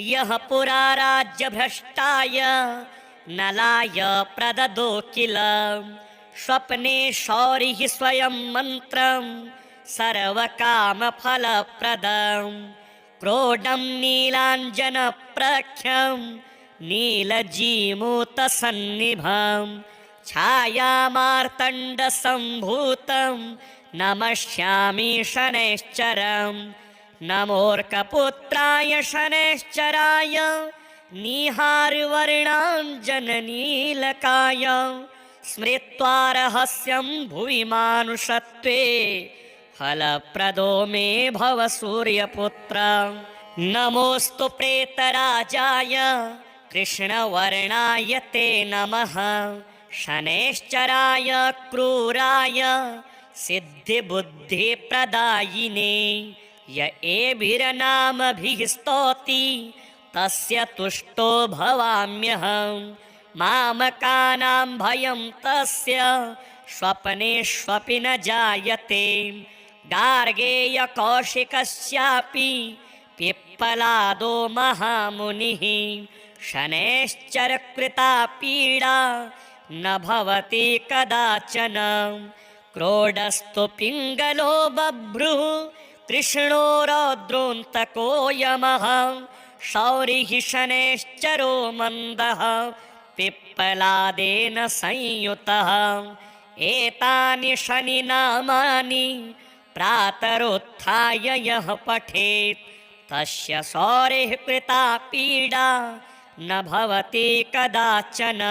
यः पुरा राज्यभ्रष्टाय नलाय प्रददो किल स्वप्ने शौरिः स्वयं मन्त्रं सर्वकामफलप्रदं क्रोडं नीलाञ्जनप्रख्यं नीलजीमूतसन्निभं छायामार्तण्डसम्भूतं नमस्यामि शनैश्चरं नमोऽर्कपुत्राय शनैश्चराय निहारवर्णाञ्जननीलकाय स्मृत्वा रहस्यं भुवि मानुषत्वे फलप्रदो मे भव सूर्यपुत्र। नमोऽस्तु प्रेतराजाय कृष्णवर्णाय ते नमः शनैश्चराय क्रूराय सिद्धिबुद्धिप्रदायिने य एभिर्नामभिः स्तौति तस्य तुष्टो भवाम्यहं मामकानां भयं तस्य स्वप्नेष्वपि न जायते गार्गेयकौशिकस्यापि पिप्पलादो महामुनिः शनैश्चरकृता पीडा न भवति कदाचन क्रोडस्तु पिङ्गलो बभ्रुः कृष्णो रौद्रोऽन्तको यमः शौरिः शनैश्चरो मन्दः पिप्पलादेन संयुतः एतानि शनिनामानि प्रातरुत्थाय यः पठेत् तस्य शौरिः कृता पीडा न भवति कदाचन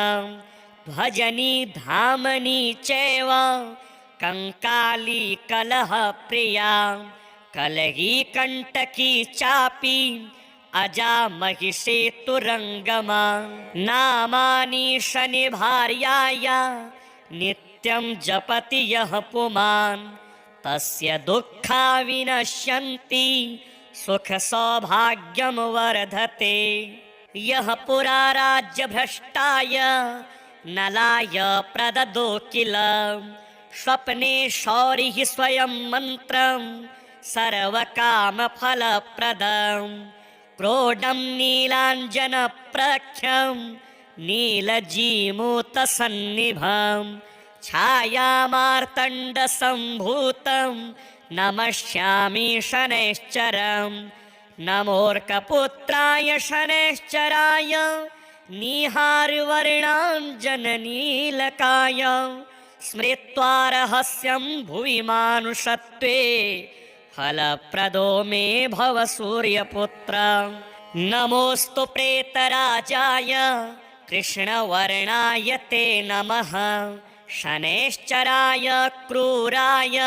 ध्वजनी धामनी चैव कंकाली कलह प्रिया कलही कंटकी चापि अजा महिषेतुरङ्गमा नामानि शनिभार्याया नित्यं जपति यः पुमान् तस्य दुःखा विनश्यन्ति सुख सौभाग्यं वर्धते। यः पुरा राज्यभ्रष्टाय नलाय प्रददो किल स्वप्ने शौरिः स्वयं मन्त्रं सर्वकामफलप्रदं क्रोडं नीलाञ्जनप्रख्यं नीलजीमूतसन्निभं छायामार्तण्डसम्भूतं नमस्यामि शनैश्चरं नमोऽर्कपुत्राय शनैश्चराय निहारवर्णाञ्जननीलकाय स्मृत्वा रहस्यं भुवि मानुषत्वे फलप्रदो मे भव सूर्यपुत्र। नमोऽस्तु प्रेतराजाय कृष्णवर्णाय ते नमः शनैश्चराय क्रूराय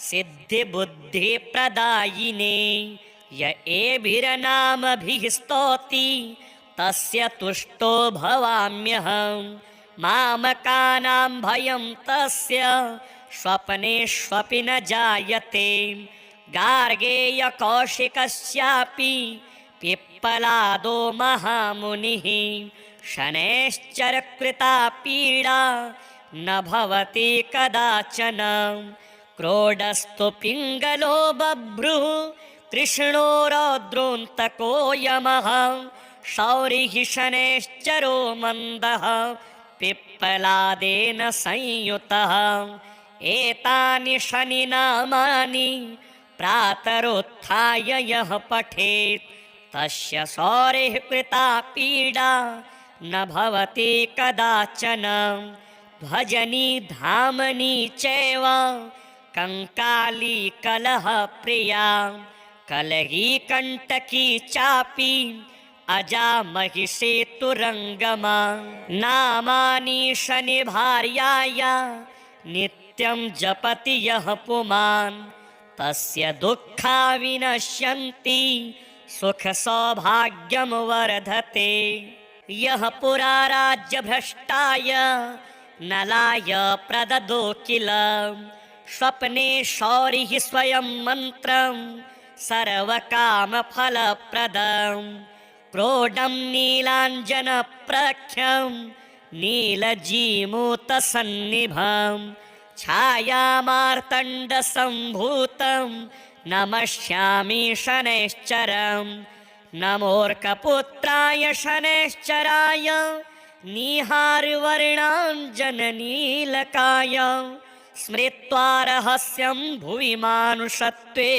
सिद्धिबुद्धिप्रदायिने य एभिर्नामभिः स्तौति तस्य तुष्टो भवाम्यहं मामकानां भयं तस्य स्वप्नेष्वपि न जायते गार्गेयकौशिकस्यापि पिप्पलादो महामुनिः शनैश्चरकृता पीडा न भवति कदाचन क्रोडस्तु पिङ्गलो बभ्रुः कृष्णो रौद्रोऽन्तको यमः शौरिः शनैश्चरो मन्दः पिप्पलादेन संयुतः एतानि शनिनामानि प्रातरुत्थाय यः पठेत् तस्य शौरिः कृता पीडा न भवति कदाचन ध्वजनी धामनी चैव कंकाली कलह प्रिया कलही कंटकी चापि अजा महिषेतुरङ्गमा नामानि शनिभार्याया नित्यं जपति यः पुमान् तस्य दुःखा विनश्यन्ति सुख सौभाग्यं वर्धते। यः पुरा राज्यभ्रष्टाय नलाय प्रददो किल स्वप्ने शौरिः स्वयं मन्त्रं सर्वकामफलप्रदं क्रोडं नीलाञ्जनप्रख्यं नीलजीमूतसन्निभं छायामार्तण्डसम्भूतं नमस्यामि शनैश्चरं नमोऽर्कपुत्राय शनैश्चराय निहारवर्णाञ्जननीलकाय स्मृत्वा रहस्यं भुवि मानुषत्वे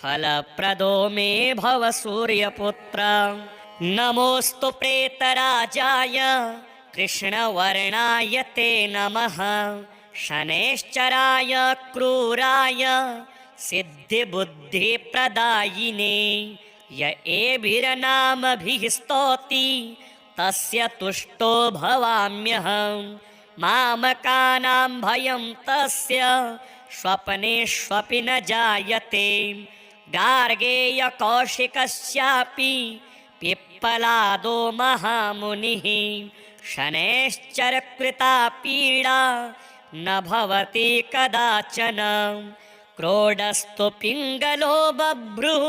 फलप्रदो मे भव सूर्यपुत्र। नमोऽस्तु प्रेतराजाय कृष्णवर्णाय ते नमः शनैश्चराय क्रूराय सिद्धिबुद्धिप्रदायिने य एभिर्नामभिः स्तौति तस्य तुष्टो भवाम्यहम् मामकानां भयं तस्य स्वप्नेष्वपि न जायते गार्गेयकौशिकस्यापि पिप्पलादो महामुनिः शनैश्चरकृता पीडा न भवति कदाचन क्रोडस्तु पिङ्गलो बभ्रुः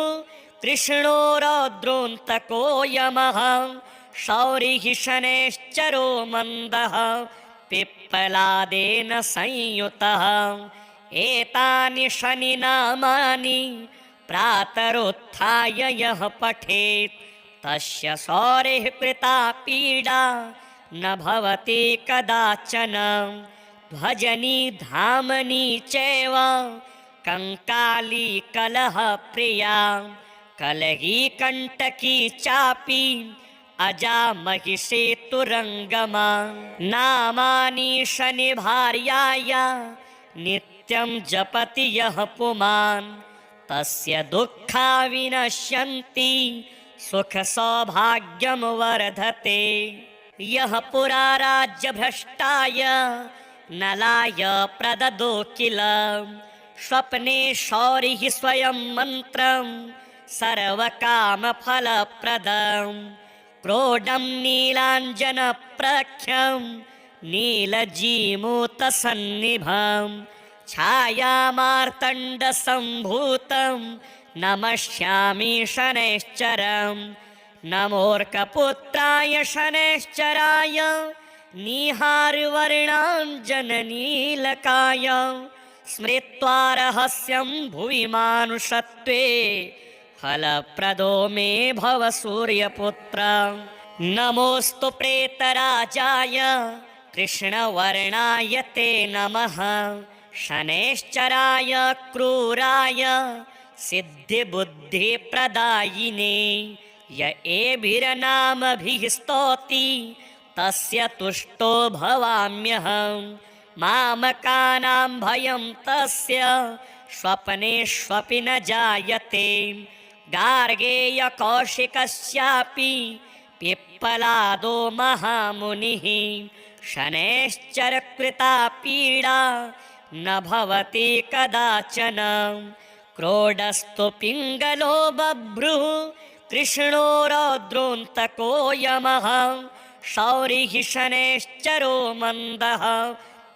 कृष्णो रौद्रोऽन्तको यमः शौरिः शनैश्चरो मन्दः पिप्पलादेन संयुतः एतानि शनिनामानि प्रातरुत्थाय यः पठेत् तस्य शौरिः कृता पीडा न भवति कदाचन ध्वजनी धामनी चैव कंकाली कलहप्रिया कलही कंटकी चापि अजा महिषी तुरंगमा नामानि शनिभार्याय नित्यं जपति यः पुमान् तस्य दुःखा विनश्यन्ति सुख सौभाग्यं वर्धते यः पुरा राज्यभ्रष्टाय नलाय प्रददो किल स्वप्ने शौरिः स्वयं मन्त्रं सर्वकामफलप्रदं क्रोडं नीलाञ्जनप्रख्यं नीलजीमूतसन्निभं छायामार्तण्डसम्भूतं नमस्यामि शनैश्चरम् नमोऽर्कपुत्राय शनैश्चराय निहारवर्णाञ्जननीलकाय स्मृत्वा रहस्यं भुवि मानुषत्वे फलप्रदो मे भव सूर्यपुत्र। नमोऽस्तु प्रेतराजाय कृष्णवर्णाय ते नमः शनैश्चराय क्रूराय सिद्धिबुद्धिप्रदायिने य एभिर्नामभिः स्तौति तस्य तुष्टो भवाम्यहम् मामकानां भयं तस्य स्वप्नेष्वपि न जायते गार्गेयकौशिकस्यापि पिप्पलादो महामुनिः शनैश्चरकृता पीडा न भवति कदाचन क्रोडस्तु पिङ्गलो बभ्रुः कृष्णो रौद्रोऽन्तको यमः शौरिः शनैश्चरो मन्दः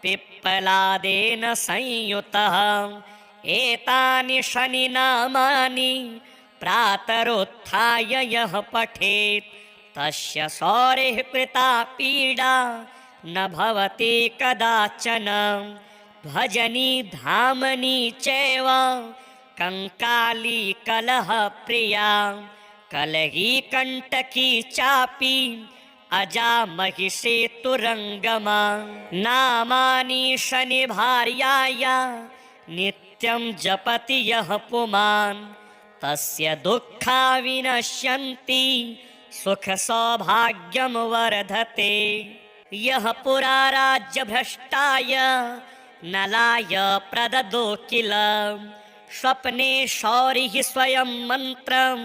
पिप्पलादेन संयुतः एतानि शनिनामानि प्रातरुत्थाय यः पठेत् तस्य शौरिः कृता पीडा न भवति कदाचन ध्वजनी धामनी चैव कंकाली कलहप्रिया कलही कंटकी चापि अजा महिषी तुरंगमा नामानि शनिभार्याय नित्यं जपति यः पुमान् तस्य दुःखा विनश्यन्ति सुख सौभाग्यं वर्धते यः पुरा राज्यभ्रष्टाय नलाय प्रददो किल स्वप्ने शौरिः स्वयं मन्त्रं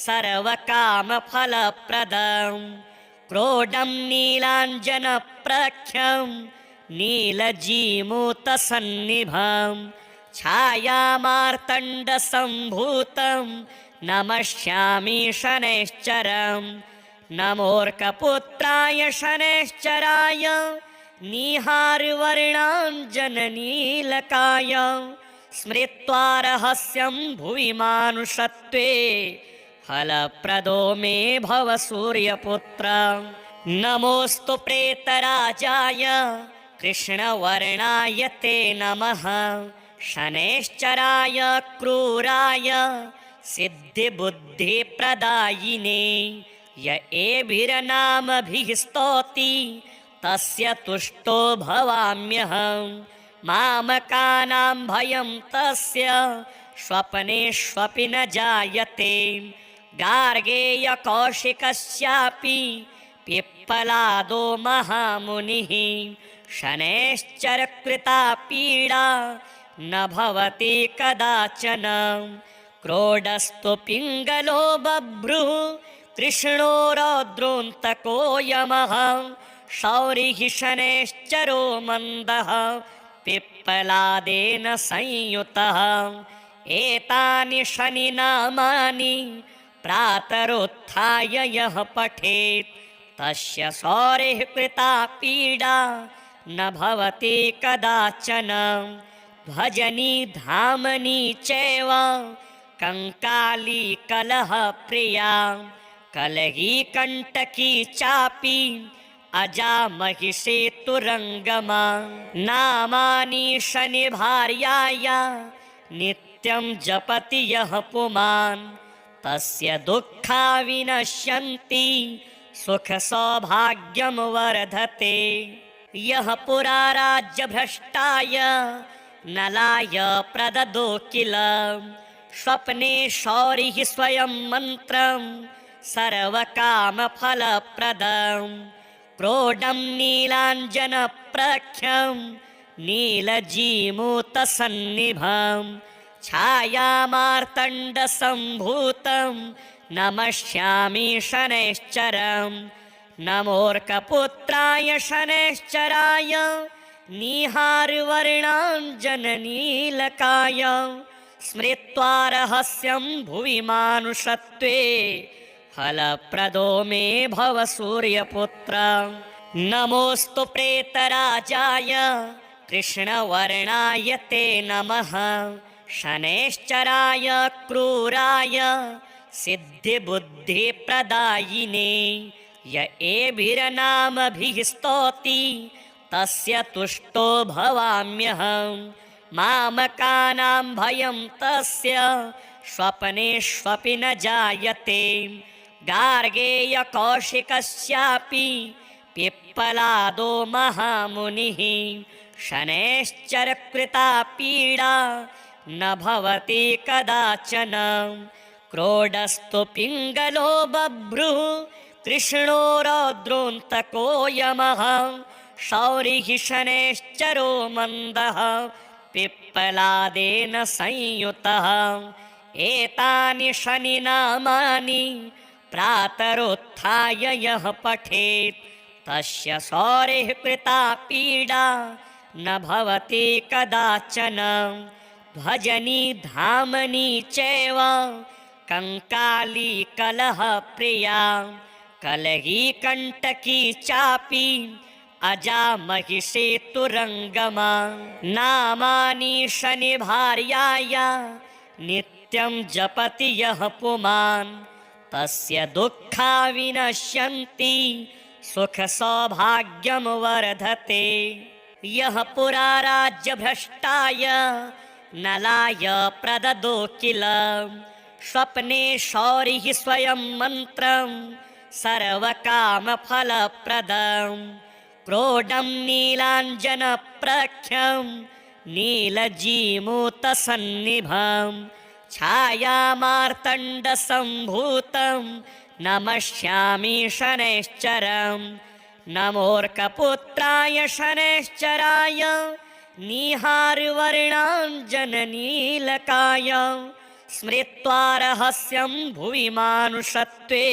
सर्वकामफलप्रदं क्रोडं नीलाञ्जनप्रख्यं नीलजीमूतसन्निभं छायामार्तण्डसम्भूतं नमस्यामि शनैश्चरम् नमोऽर्कपुत्राय शनैश्चराय निहारवर्णाञ्जननीलकाय स्मृत्वा रहस्यं भुवि मानुषत्वे फलप्रदो मे भव सूर्यपुत्र। नमोऽस्तु प्रेतराजाय कृष्णवर्णाय ते नमः शनैश्चराय क्रूराय सिद्धिबुद्धिप्रदायिने य एभिर्नामभिः स्तौति तस्य तुष्टो भवाम्यहम् मामकानां भयं तस्य स्वप्नेष्वपि न जायते गार्गेयकौशिकस्यापि पिप्पलादो महामुनिः शनैश्चरकृता पीडा न भवति कदाचन क्रोडस्तु पिङ्गलो बभ्रुः कृष्णो रौद्रोऽन्तको यमः शौरिः शनैश्चरो मन्दः पिप्पलादेन संयुतः एतानि शनिनामानि प्रातरुत्थाय यः पठेत् तस्य शौरिः कृता पीडा न भवति कदाचन भजनी धामनी चैव कंकाली कलह प्रिया कलही कंटकी चापि अजा महिषेतुरङ्गमा नामानि शनिभार्याया नित्यं जपति यः पुमान् तस्य दुःखा विनश्यन्ति सुख सौभाग्यं वर्धते यः पुरा राज्यभ्रष्टाय नलाय प्रददो किल स्वप्ने शौरिः स्वयं मन्त्रं सर्वकामफलप्रदम् क्रोडं नीलाञ्जनप्रख्यं नीलजीमूतसन्निभं छायामार्तण्डसम्भूतं नमस्यामि शनैश्चरं नमोऽर्कपुत्राय शनैश्चराय निहारवर्णाञ्जननीलकाय स्मृत्वा रहस्यं भुवि मानुषत्वे फलप्रदो मे भव सूर्यपुत्र नमोऽस्तु प्रेतराजाय कृष्णवर्णाय ते नमः शनैश्चराय क्रूराय सिद्धिबुद्धिप्रदायिने य एभिर्नामभिः स्तौति तस्य तुष्टो भवाम्यहम् मामकानां भयं तस्य स्वप्नेष्वपि न जायते गार्गेयकौशिकस्यापि पिप्पलादो महामुनिः शनैश्चरकृता पीडा न भवति कदाचन क्रोडस्तु पिङ्गलो बभ्रुः कृष्णो रौद्रोऽन्तको यमः शौरिः शनैश्चरो मन्दः पिप्पलादेन संयुतः एतानि शनिनामानि प्रातरुत्थाय यः पठेत् तस्य शौरिः कृता पीडा न भवति कदाचन भजनी धामनी चैव कंकाली कलह प्रिया कलही कंटकी चापि अजा महिषेतुरङ्गमा नामानि शनिभार्याया नित्यं जपति यः पुमान् तस्य दुःखा विनश्यन्ति सुख सौभाग्यं वर्धते यः पुरा राज्यभ्रष्टाय नलाय प्रददो किल स्वप्ने शौरिः स्वयं मन्त्रं सर्वकामफलप्रदम् क्रोडं नीलाञ्जनप्रख्यं नीलजीमूतसन्निभं छायामार्तण्डसम्भूतं नमस्यामि शनैश्चरं नमोऽर्कपुत्राय शनैश्चराय निहारवर्णाञ्जननीलकाय स्मृत्वा रहस्यं भुवि मानुषत्वे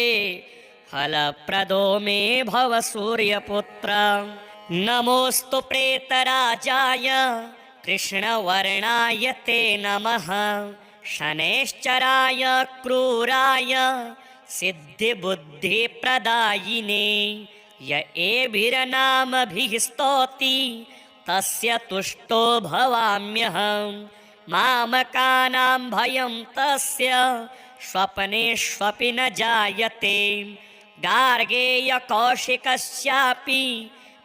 फलप्रदो मे भव सूर्यपुत्र नमोऽस्तु प्रेतराजाय कृष्णवर्णाय ते नमः शनैश्चराय क्रूराय सिद्धिबुद्धिप्रदायिने य एभिर्नामभिः स्तौति तस्य तुष्टो भवाम्यहम् मामकानां भयं तस्य स्वप्नेष्वपि न जायते गार्गेयकौशिकस्यापि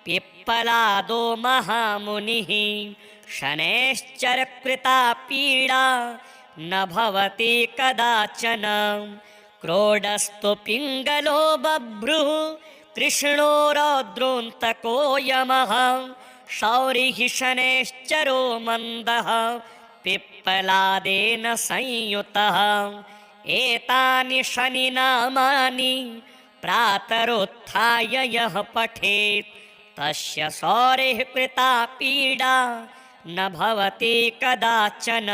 पिप्पलादो महामुनिः शनैश्चरकृता पीडा न भवति कदाचन। क्रोडस्तु पिङ्गलो बभ्रुः कृष्णो रौद्रोऽन्तको यमः शौरिः शनैश्चरो मन्दः पिप्पलादेन संयुतः। एतानि शनिनामानि प्रातरुत्थाय यः पठेत् तस्य शौरिः कृता पीडा न भवति कदाचन।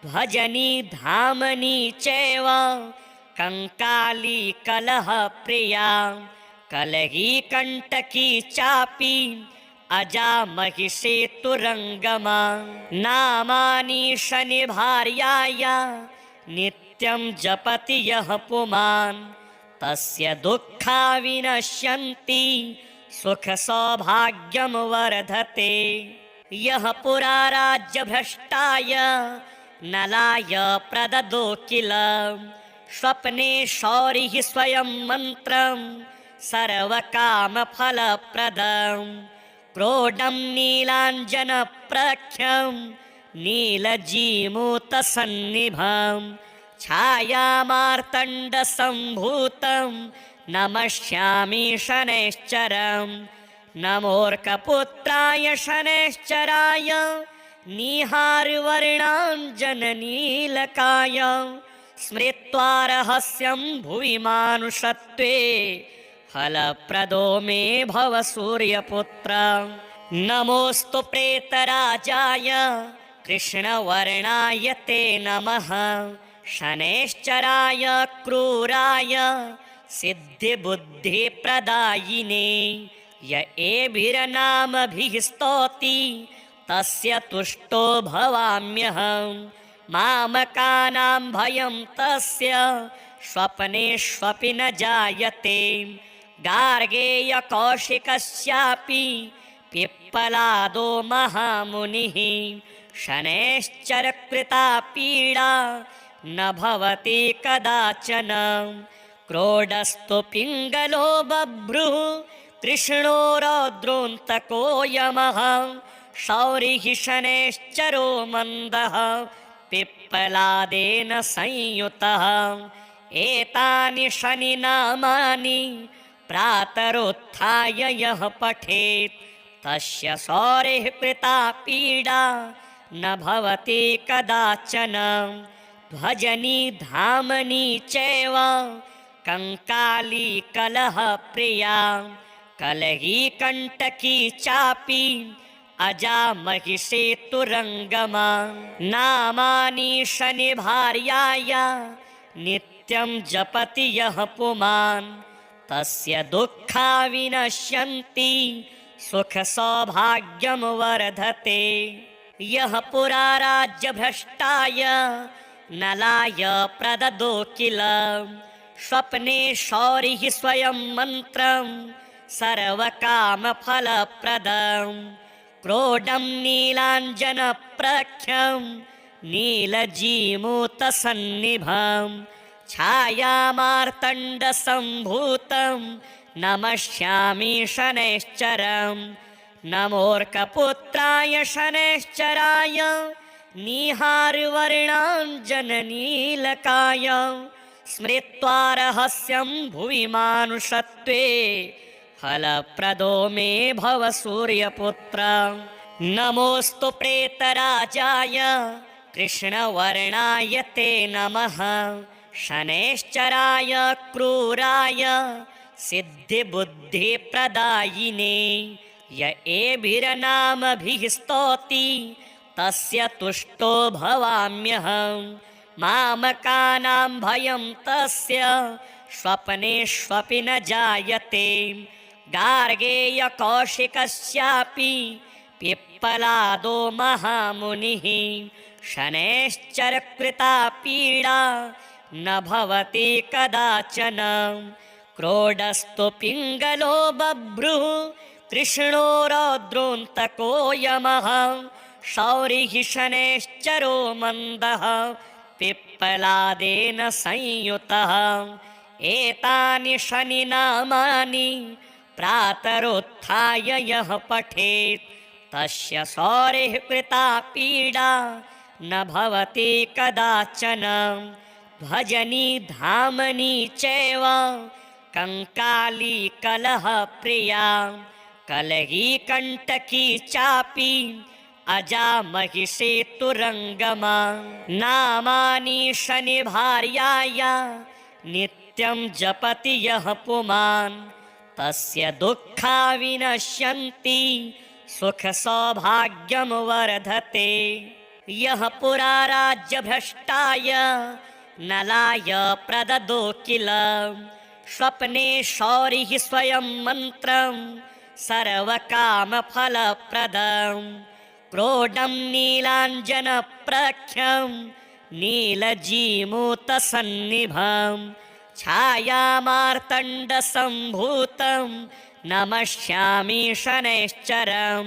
ध्वजनी धामनी चैव कंकाली कलह प्रिया कलही कंटकी चापी अजा महिषेतुरंगमा। नामानि शनि भार्याया नित्यं जपति यः पुमान् तस्य दुःखा विनश्यन्ति सुख सौभाग्यं वर्धते। यः पुरा राज्यभ्रष्टाय नलाय प्रददो किल स्वप्ने शौरिः स्वयं मन्त्रं सर्वकामफलप्रदं। क्रोडं नीलाञ्जनप्रख्यं नीलजीमूतसन्निभं छायामार्तण्डसम्भूतं नमस्यामि शनैश्चरम्। नमोऽर्कपुत्राय शनैश्चराय निहारवर्णाञ्जननीलकाय स्मृत्वा रहस्यं भुवि मानुषत्वे फलप्रदो मे भव सूर्यपुत्र। नमोऽस्तु प्रेतराजाय कृष्णवर्णाय ते नमः शनैश्चराय क्रूराय सिद्धिबुद्धिप्रदायिने। य एभिर्नामभिः स्तौति तस्य तुष्टो भवाम्यहम्। मामकानां भयं तस्य स्वप्नेष्वपि न जायते। गार्गेयकौशिकस्यापि पिप्पलादो महामुनिः शनैश्चरकृता पीडा न भवति कदाचन। क्रोडस्तु पिङ्गलो बभ्रुः कृष्णो रौद्रोऽन्तको यमः शौरिः शनैश्चरो मन्दः पिप्पलादेन संयुतः। एतानि शनिनामानि प्रातरुत्थाय यः पठेत् तस्य शौरिः कृता पीडा न भवति कदाचन। ध्वजनी धामनी चैव कंकाली कलह प्रिया कलही कंटकी चापी अजा महिषेतुरंगमा। नामानि शनि भार्याया नित्यं जपति यः पुमान् तस्य दुःखा विनश्यन्ति सुख सौभाग्यं वर्धते। यः पुरा राज्यभ्रष्टाय नलाय प्रददो किल स्वप्ने शौरिः स्वयं मन्त्रं सर्वकामफलप्रदं। क्रोडं नीलाञ्जनप्रख्यं नीलजीमूतसन्निभं छायामार्तण्डसम्भूतं नमस्यामि शनैश्चरम्। नमोऽर्कपुत्राय शनैश्चराय निहारवर्णाञ्जननीलकाय स्मृत्वा रहस्यं भुवि मानुषत्वे फलप्रदो मे भव सूर्यपुत्र। नमोऽस्तु प्रेतराजाय कृष्णवर्णाय ते नमः शनैश्चराय क्रूराय सिद्धिबुद्धिप्रदायिने। य एभिर्नामभिः स्तौति तस्य तुष्टो भवाम्यहम्। मामकानां भयं तस्य स्वप्नेष्वपि न जायते। गार्गेयकौशिकस्यापि पिप्पलादो महामुनिः शनैश्चरकृता पीडा न भवति कदाचन। क्रोडस्तु पिङ्गलो बभ्रुः कृष्णो रौद्रोऽन्तको यमः शौरिः शनैश्चरो मन्दः पिप्पलादेन संयुतः। एतानि शनिनामानि प्रातरुत्थाय यः पठेत् तस्य शौरिः कृता पीडा न भवति कदाचन भजनी धामनी चैव कंकाली कलह प्रिया कलही कंटकी चापी अजा महिषेतुरंगमा नामानि शनि भार्याया नित्यं जपति यः पुमान् तस्य दुःखा विनश्यन्ति सुख सौभाग्यं वर्धते यः पुरा राज्यभ्रष्टाय नलाय प्रददो किल स्वप्ने शौरिः स्वयं मन्त्रं सर्वकामफलप्रदं क्रोडं नीलाञ्जनप्रख्यं नीलजीमूतसन्निभं छायामार्तण्डसम्भूतं नमस्यामि शनैश्चरं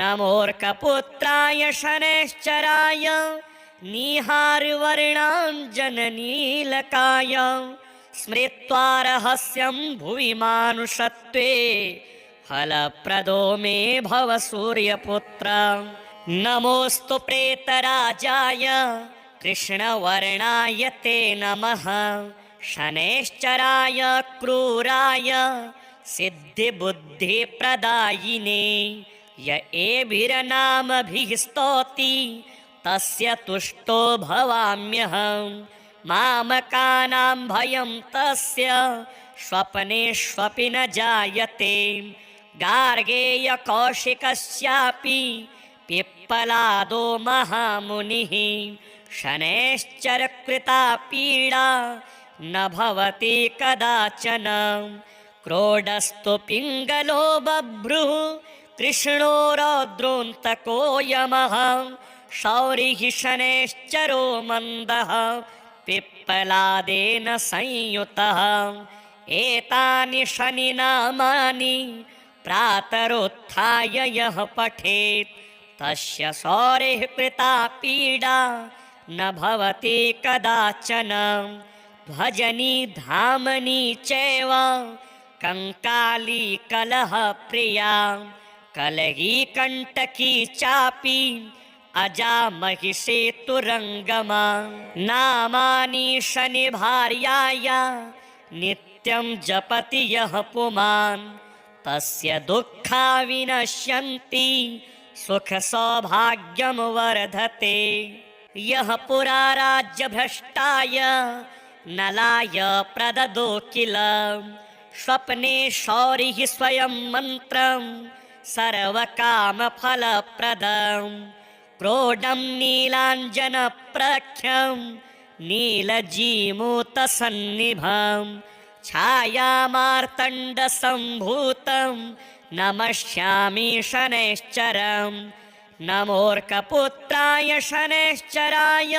नमोऽर्कपुत्राय शनैश्चराय निहारवर्णाञ्जननीलकाय स्मृत्वा रहस्यं भुवि मानुषत्वे फलप्रदो मे भव सूर्यपुत्र नमोऽस्तु प्रेतराजाय कृष्णवर्णाय ते नमः शनैश्चराय क्रूराय सिद्धिबुद्धिप्रदायिने य एभिर्नामभिः स्तौति तस्य तुष्टो भवाम्यहं मामकानां भयं तस्य स्वप्नेष्वपि न जायते गार्गेयकौशिकस्यापि पिप्पलादो महामुनिः शनैश्चरकृता पीडा न भवति कदाचन क्रोडस्तु पिङ्गलो बभ्रुः कृष्णो रौद्रोऽन्तको यमः शौरिः शनैश्चरो मन्दः पिप्पलादेन संयुतः एतानि शनिनामानि प्रातरुत्थाय यः पठेत् तस्य शौरिः कृता पीडा न भवति कदाचन भजनी धामनी चैव कंकाली कलह प्रिया कलही कंटकी चापी अजा महिषेतुरंगमा नामानि शनि भार्याया नित्यं जपति यः पुमान् तस्य दुःखा विनश्यन्ति सुख सौभाग्यं वर्धते यः पुरा राज्यभ्रष्टाय नलाय प्रददो किल स्वप्ने शौरिः स्वयं मन्त्रं सर्वकामफलप्रदं क्रोडं नीलाञ्जनप्रख्यं नीलजीमूतसन्निभं छायामार्तण्डसम्भूतं नमस्यामि शनैश्चरं नमोऽर्कपुत्राय शनैश्चराय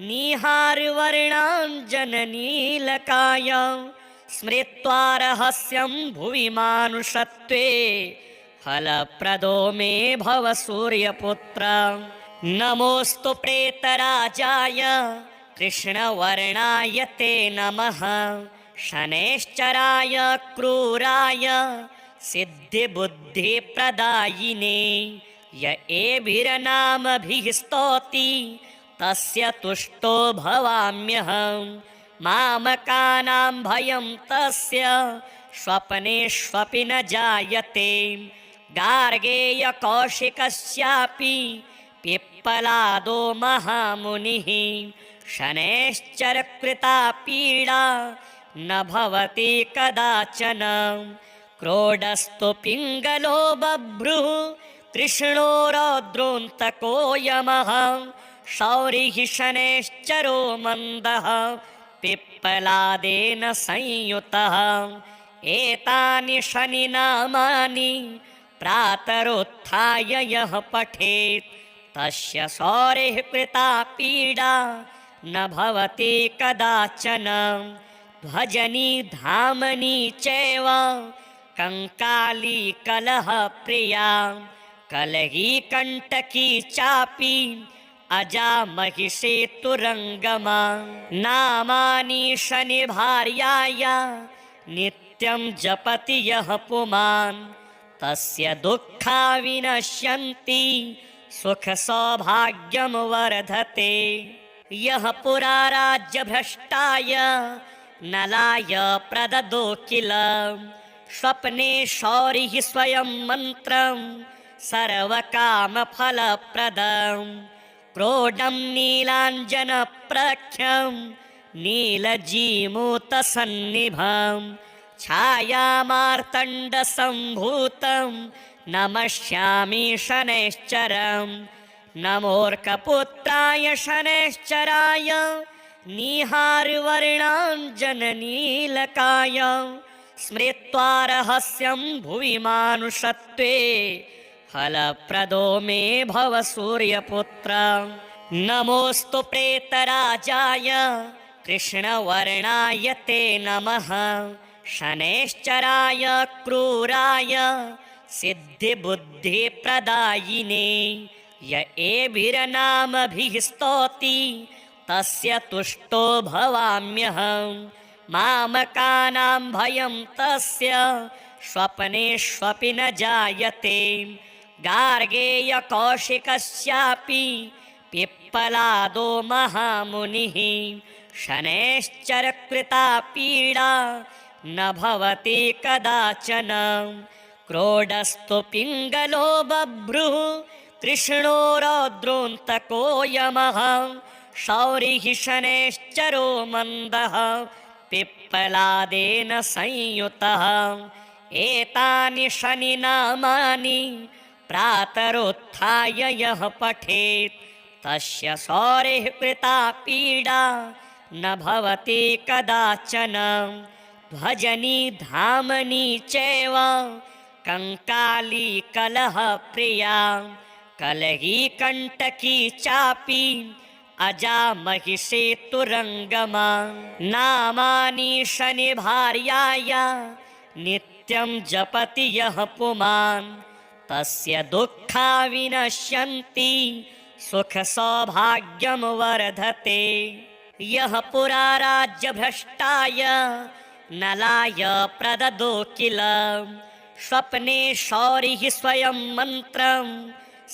निहारवर्णाञ्जननीलकाय स्मृत्वा रहस्यं भुवि मानुषत्वे फलप्रदो मे भव सूर्यपुत्र नमोऽस्तु प्रेतराजाय कृष्णवर्णाय ते नमः शनैश्चराय क्रूराय सिद्धिबुद्धिप्रदायिने य एभिर्नामभिः स्तौति तस्य तुष्टो भवाम्यहं मामकानां भयं तस्य स्वप्नेष्वपि न जायते गार्गेयकौशिकस्यापि पिप्पलादो महामुनिः शनैश्चरकृता पीडा न भवति कदाचन क्रोडस्तु पिङ्गलो बभ्रुः कृष्णो रौद्रोऽन्तको यमः शौरिः शनैश्चरो मन्दः पिप्पलादेन संयुतः एतानि शनिनामानि प्रातरुत्थाय यः पठेत् तस्य शौरिः कृता पीडा न भवति कदाचन भजनी धामनी चैव कंकाली कलह प्रिया कलही कंटकी चापी अजा महिषेतुरंगमा नामानि शनि भार्याया नित्यं जपति यः पुमान् तस्य दुःखा विनश्यन्ति सुखसौभाग्यं वर्धते। यः पुरा राज्यभ्रष्टाय नलाय प्रददो किल स्वप्ने शौरिः स्वयं मन्त्रं सर्वकामफलप्रदं। क्रोडं नीलाञ्जनप्रख्यं नीलजीमूतसन्निभं छायामार्तण्डसम्भूतं नमस्यामि शनैश्चरं। नमोऽर्कपुत्राय शनैश्चराय निहारवर्णाञ्जननीलकाय स्मृत्वा रहस्यं भुवि मानुषत्वे फलप्रदो मे भव सूर्यपुत्र। नमोऽस्तु प्रेतराजाय कृष्णवर्णाय ते नमः। शनैश्चराय क्रूराय सिद्धिबुद्धिप्रदायिने य एभिर्नामभिः स्तौति तस्य तुष्टो भवाम्यहं। मामकानां भयं तस्य स्वप्नेष्वपि न जायते। गार्गेयकौशिकस्यापि पिप्पलादो महामुनिः शनैश्चरकृता पीडा न भवति कदाचन। क्रोडस्तु पिङ्गलो बभ्रुः कृष्णो रौद्रोऽन्तको यमः। शौरिः शनैश्चरो मन्दः पिप्पलादेन संयुतः। एतानि शनिनामानि प्रातरुत्थाय यः पठेत् तस्य शौरिः कृता पीडा न भवति कदाचन। ध्वजनी धामनी चैव कंकाली कलहप्रिया कलही कंटकी चापि अजा महिषेतुरङ्गमा। नामानि शनिभार्याय नित्यं जपति यः पुमान् तस्य दुःखा विनश्यन्ति सुखसौभाग्यं वर्धते। यः पुरा राज्यभ्रष्टाय नलाय प्रददो किल स्वप्ने शौरिः स्वयं मन्त्रं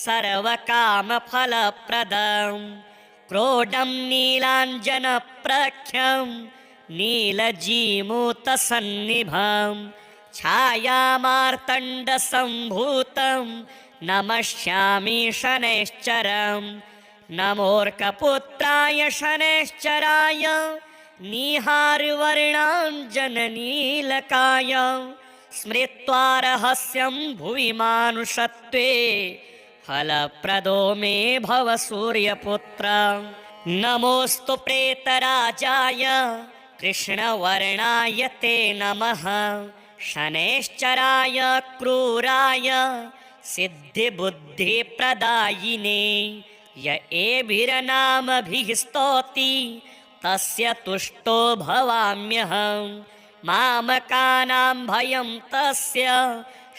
सर्वकामफलप्रदं। क्रोडं नीलाञ्जनप्रख्यं नीलजीमूतसन्निभं छायामार्तण्डसम्भूतं नमस्यामि शनैश्चरं। नमोऽर्कपुत्राय शनैश्चराय निहारवर्णाञ्जननीलकाय स्मृत्वा रहस्यं भुवि मानुषत्वे फलप्रदो मे भव सूर्यपुत्र। नमोऽस्तु प्रेतराजाय कृष्णवर्णाय ते नमः। शनैश्चराय क्रूराय सिद्धिबुद्धिप्रदायिने य एभिर्नामभिः स्तौति तस्य तुष्टो भवाम्यहं। मामकानां भयं तस्य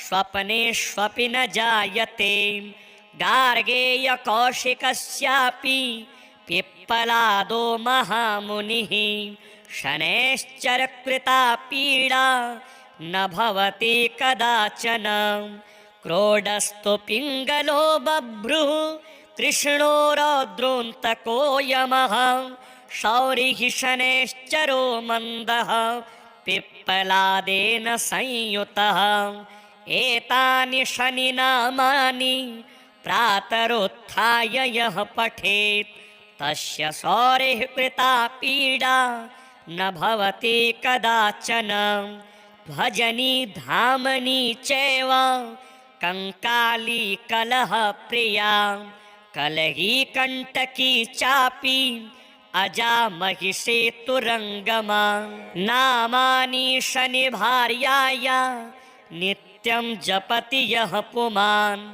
स्वप्नेष्वपि न जायते। गार्गेयकौशिकस्यापि पिप्पलादो महामुनिः शनैश्चरकृता पीडा न भवति कदाचन। क्रोडस्तु पिङ्गलो बभ्रुः कृष्णो रौद्रोऽन्तको यमः। शौरिः शनैश्चरो मन्दः पिप्पलादेन संयुतः। एतानि शनिनामानि प्रातरुत्थाय यः पठेत् तस्य शौरिः कृता पीडा न भवति कदाचन। ध्वजनी धामनी चैव कंकाली कलहप्रिया कलही कंटकी चापि अजा महिषेतुरङ्गमा। नामानि शनिभार्याय नित्यं जपति यः पुमान्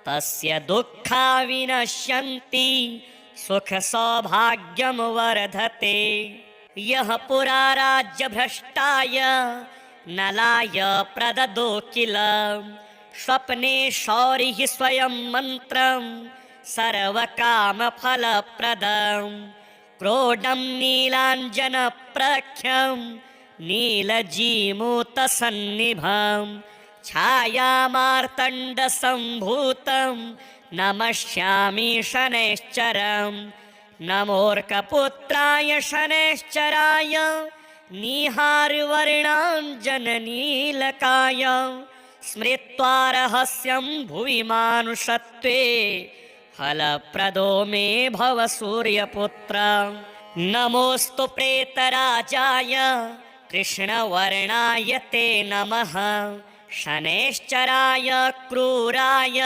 तस्य दुःखा विनश्यन्ति सुखसौभाग्यं वर्धते। यः पुरा राज्यभ्रष्टाय नलाय प्रददो किल स्वप्ने शौरिः स्वयं मन्त्रं सर्वकामफलप्रदं। क्रोडं नीलाञ्जनप्रख्यं नीलजीमूतसन्निभं छायामार्तण्डसम्भूतं नमस्यामि शनैश्चरं नमोऽर्कपुत्राय शनैश्चराय निहारवर्णाञ्जननीलकाय स्मृत्वा रहस्यं भुवि मानुषत्वे फलप्रदो मे भव सूर्यपुत्र। नमोऽस्तु प्रेतराजाय कृष्णवर्णाय ते नमः शनैश्चराय क्रूराय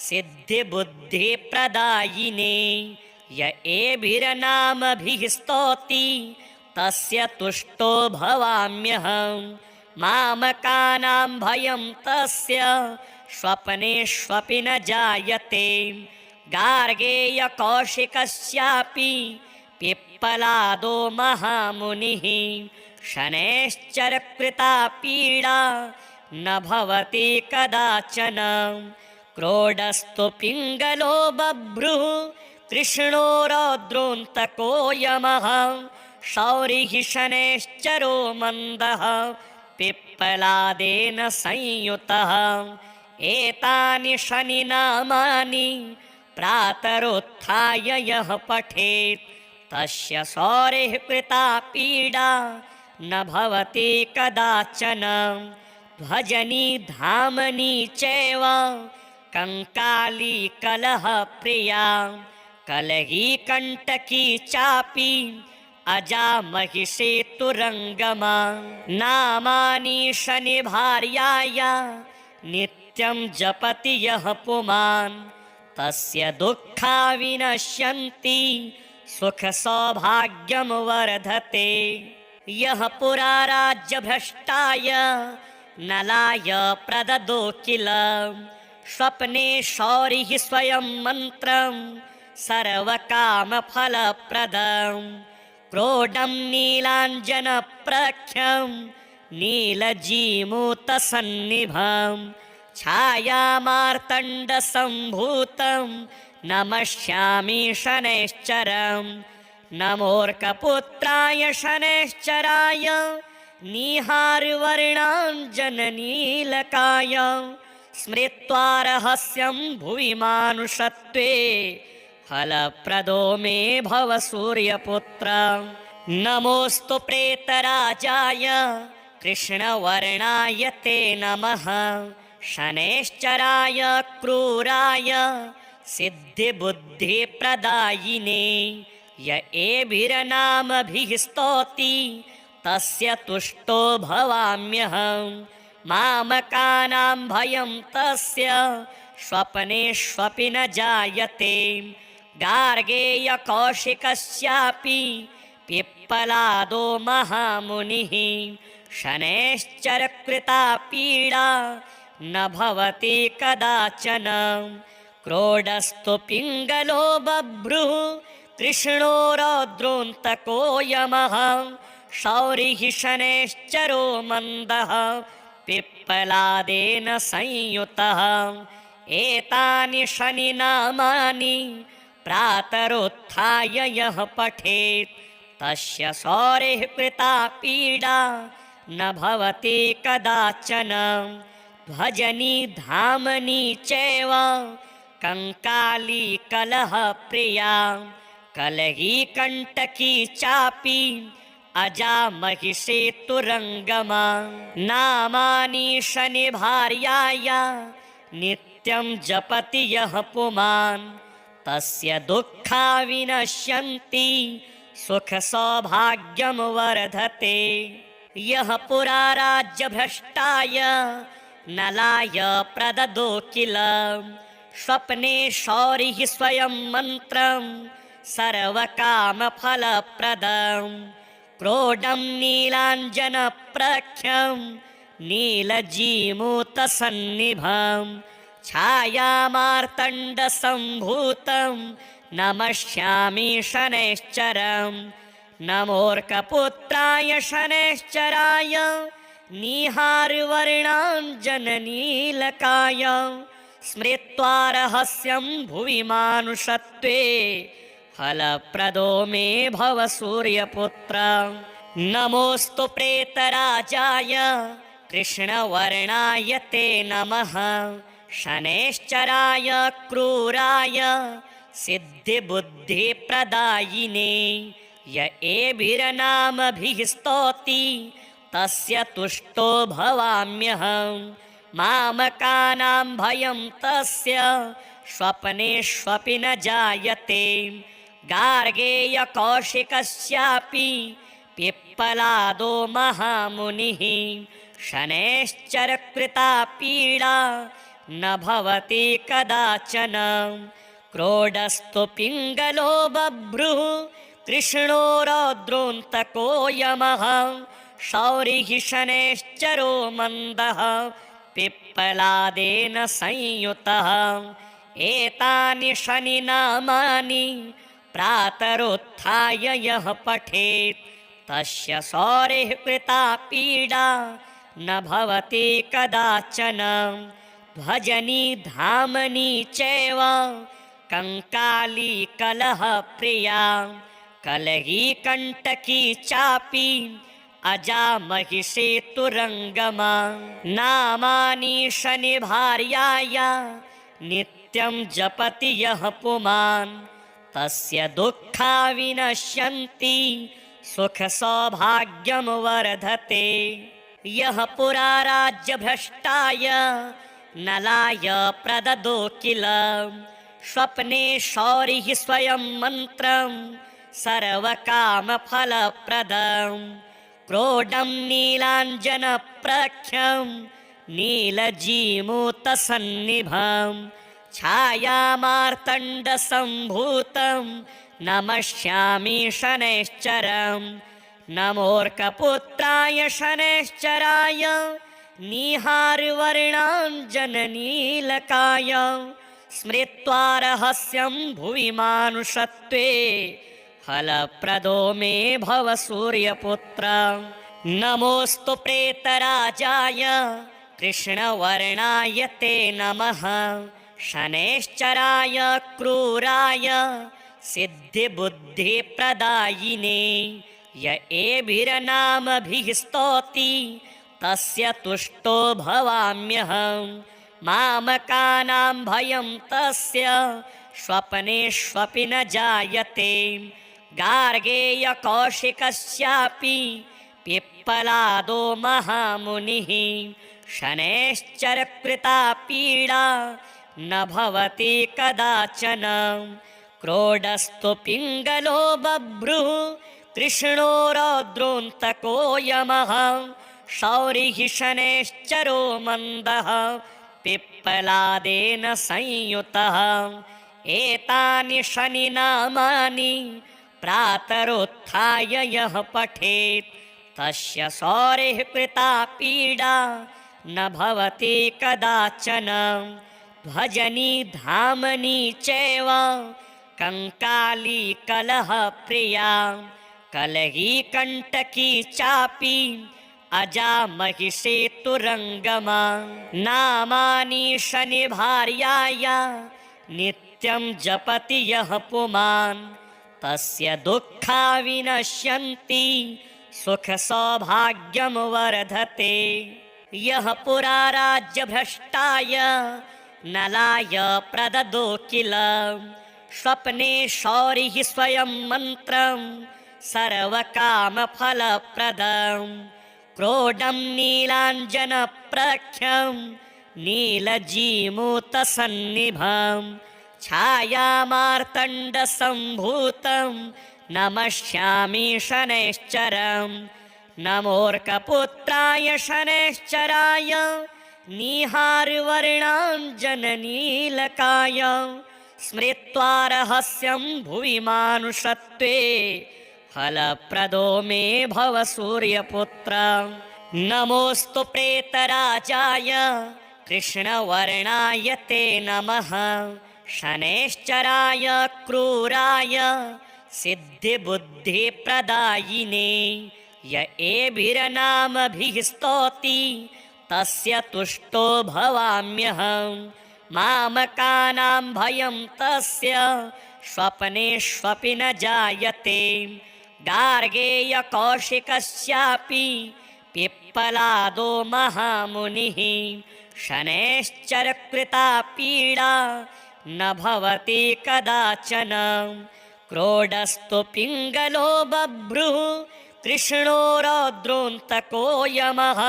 सिद्धिबुद्धिप्रदायिने य एभिर्नामभिः स्तौति तस्य तुष्टो भवाम्यहं मामकानां भयं तस्य स्वप्नेष्वपि न जायते। गार्गेयकौशिकस्यापि पिप्पलादो महामुनिः शनैश्चरकृता पीडा न भवति कदाचन। क्रोडस्तु पिङ्गलो बभ्रुः कृष्णो रौद्रोऽन्तको यमः शौरिः शनैश्चरो मन्दः पिप्पलादेन संयुतः। एतानि शनिनामानि प्रातरुत्थाय यः पठेत् तस्य शौरिः कृता पीडा न भवति कदाचन। ध्वजनी धामनी चैव कंकाली कलहप्रिया कलही कंटकी चापि अजा महिषेतुरङ्गमा। नामानि शनिभार्याया नित्यं जपति यः पुमान् तस्य दुःखा विनश्यन्ति सुखसौभाग्यं वर्धते। यः पुरा राज्यभ्रष्टाय नलाय प्रददो किल स्वप्ने शौरिः स्वयं मन्त्रं सर्वकामफलप्रदं। क्रोडं नीलाञ्जनप्रख्यं नीलजीमूतसन्निभं छायामार्तण्डसम्भूतं नमस्यामि शनैश्चरं नमोऽर्कपुत्राय शनैश्चराय निहारवर्णाञ्जननीलकाय स्मृत्वा रहस्यं भुवि मानुषत्वे फलप्रदो मे भव सूर्यपुत्र। नमोऽस्तु प्रेतराजाय कृष्णवर्णाय ते नमः शनैश्चराय क्रूराय सिद्धिबुद्धिप्रदायिने य एभिर्नामभिः स्तौति तस्य तुष्टो भवाम्यहं मामकानां भयं तस्य स्वप्नेष्वपि न जायते। गार्गेयकौशिकस्यापि पिप्पलादो महामुनिः शनैश्चरकृता पीडा न भवति कदाचन। क्रोडस्तु पिङ्गलो बभ्रुः कृष्णो रौद्रोऽन्तको यमः शौरिः शनैश्चरो मन्दः पिप्पलादेन संयुतः। एतानि शनिनामानि प्रातरुत्थाय यः पठेत् तस्य शौरिः कृता पीडा न भवति कदाचन। ध्वजनी धामनी चैव कंकाली कलहप्रिया कलही कंटकी चापि अजा महिषेतुरङ्गमा। नामानि शनिभार्याया नित्यं जपति यः पुमान् तस्य दुःखा विनश्यन्ति सुखसौभाग्यं वर्धते। यः पुरा राज्यभ्रष्टाय नलाय प्रददो किल स्वप्ने शौरिः स्वयं मन्त्रं सर्वकामफलप्रदं। क्रोडं नीलाञ्जनप्रख्यं नीलजीमूतसन्निभं छायामार्तण्डसम्भूतं नमस्यामि शनैश्चरं नमोऽर्कपुत्राय शनैश्चराय निहारवर्णाञ्जननीलकाय स्मृत्वा रहस्यं भुवि मानुषत्वे फलप्रदो मे भव सूर्यपुत्र। नमोऽस्तु प्रेतराजाय कृष्णवर्णाय ते नमः शनैश्चराय क्रूराय सिद्धिबुद्धिप्रदायिने य एभिर्नामभिः स्तौति तस्य तुष्टो भवाम्यहम् मामकानां भयं तस्य स्वप्नेष्वपि न जायते गार्गेयकौशिकस्यापि पिप्पलादो महामुनिः शनैश्चरकृता पीडा न भवति कदाचन क्रोडस्तु पिङ्गलो बभ्रुः कृष्णो रौद्रोऽन्तको यमः शौरिः शनैश्चरो मन्दः पिप्पलादेन संयुतः एतानि शनिनामानि प्रातरुत्थाय यः पठेत् तस्य शौरिः कृता पीडा न भवति कदाचन भजनी धामनी चैव कंकाली कलहप्रिया कलही कंटकी चापि अजा महिषेतुरङ्गमा नामानि शनिभार्याया नित्यं जपति यः पुमान् तस्य दुःखा विनश्यन्ति सुखसौभाग्यं वर्धते यः पुरा राज्यभ्रष्टाय नलाय प्रददो किल स्वप्ने शौरिः स्वयं मन्त्रं सर्वकामफलप्रदं क्रोडं नीलाञ्जनप्रख्यं नीलजीमूतसन्निभं छायामार्तण्डसम्भूतं नमस्यामि शनैश्चरम् नमोऽर्कपुत्राय शनैश्चराय निहारवर्णाञ्जननीलकाय स्मृत्वा रहस्यं भुवि मानुषत्वे फलप्रदो मे भव सूर्यपुत्र नमोऽस्तु प्रेतराजाय कृष्णवर्णाय ते नमः शनैश्चराय क्रूराय सिद्धिबुद्धिप्रदायिने य एभिर्नामभिः स्तौति तस्य तुष्टो भवाम्यहम् मामकानां भयं तस्य स्वप्नेष्वपि न जायते गार्गेयकौशिकस्यापि पिप्पलादो महामुनिः शनैश्चरकृता पीडा न भवति कदाचन क्रोडस्तु पिङ्गलो बभ्रुः कृष्णो रौद्रोऽन्तको यमः शौरिः शनैश्चरो मन्दः पिप्पलादेन संयुतः एतानि शनिनामानि प्रातरुत्थाय यः पठेत् तस्य शौरिः कृता पीडा न भवति कदाचन भजनी धामनी चैव कंकाली कलहप्रिया कलही कंटकी चापि अजा महिषेतुरङ्गमा नामानि शनिभार्याया नित्यं जपति यः पुमान् तस्य दुःखा विनश्यन्ति सुखसौभाग्यं वर्धते यः पुरा राज्यभ्रष्टाय नलाय प्रददो किल स्वप्ने शौरिः स्वयं मन्त्रं सर्वकामफलप्रदं क्रोडं नीलाञ्जनप्रख्यं नीलजीमूतसन्निभं छायामार्तण्डसम्भूतं नमस्यामि शनैश्चरम् नमोऽर्कपुत्राय शनैश्चराय निहारवर्णाञ्जननीलकाय स्मृत्वा रहस्यं भुवि मानुषत्वे फलप्रदो मे भव सूर्यपुत्र नमोऽस्तु प्रेतराजाय कृष्णवर्णाय ते नमः शनैश्चराय क्रूराय सिद्धिबुद्धिप्रदायिने य एभिर्नामभिः स्तौति तस्य तुष्टो भवाम्यहम् मामकानां भयं तस्य स्वप्नेष्वपि न जायते गार्गेयकौशिकस्यापि पिप्पलादो महामुनिः शनैश्चरकृता पीडा न भवति कदाचन क्रोडस्तु पिङ्गलो बभ्रुः कृष्णो रौद्रोऽन्तको यमः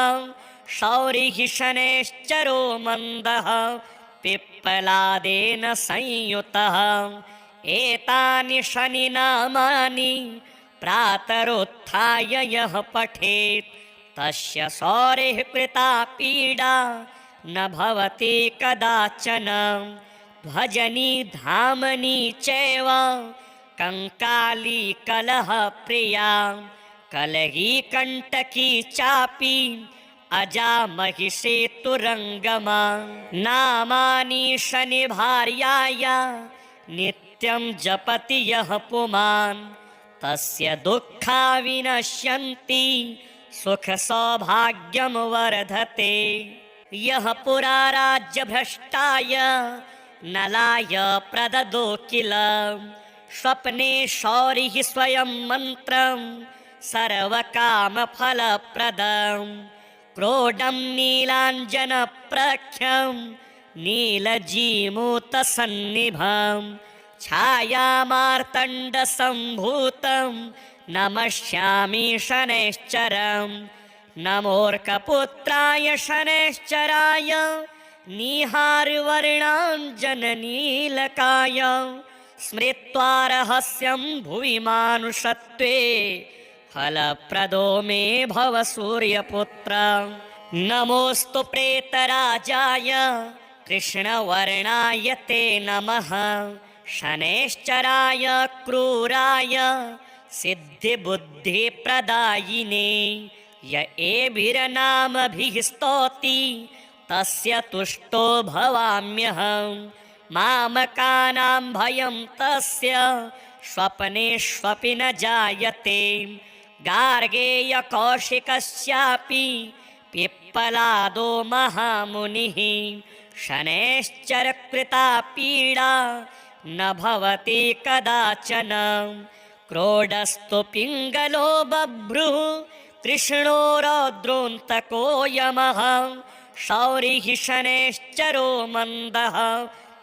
शौरिः शनैश्चरो मन्दः पिप्पलादेन संयुतः एतानि शनिनामानि प्रातरुत्थाय यः पठेत् तस्य शौरिः कृता पीडा न भवति कदाचन भजनी धामनी चैव कंकाली कलह प्रिया कलही कंटकी चापी अजा महिषेतुरंगमा नामानि शनि भार्याय नित्यं जपति यः पुमान् तस्य दुःखा विनश्यन्ति सुख सौभाग्यं वर्धते यः पुरा राज्यभ्रष्टाय नलाय प्रददो किल स्वप्ने शौरिः स्वयं मन्त्रं सर्वकामफलप्रदं क्रोडं नीलाञ्जनप्रख्यं नीलजीमूतसन्निभं छायामार्तण्डसम्भूतं नमस्यामि शनैश्चरं नमोऽर्कपुत्राय शनैश्चराय निहारवर्णाञ्जननीलकाय स्मृत्वा रहस्यं भुवि मानुषत्वे फलप्रदो मे भव सूर्यपुत्र नमोऽस्तु प्रेतराजाय कृष्णवर्णाय ते नमः शनैश्चराय क्रूराय सिद्धिबुद्धिप्रदायिने य एभिर्नामभिः स्तौति तस्य तुष्टो भवाम्यहं मामकानां भयं तस्य स्वप्नेष्वपि न जायते गार्गेयकौशिकस्यापि पिप्पलादो महामुनिः शनैश्चरकृता पीडा न भवति कदाचन क्रोडस्तु पिङ्गलो बभ्रुः कृष्णो रौद्रोऽन्तको यमः शौरिः शनैश्चरो मन्दः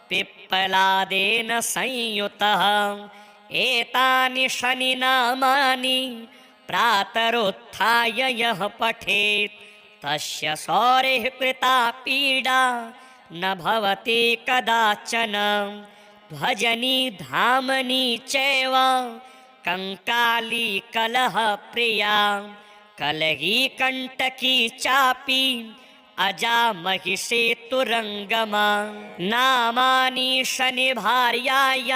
पिप्पलादेन संयुतः एतानि शनिनामानि प्रातरुत्थाय यः पठेत् तस्य शौरिः कृता पीडा न भवति कदाचन भजनी धामनी चैव कंकाली कलह प्रिया कलही कंटकी चापी अजा महिषेतुरंगमा नामानि शनि भार्याय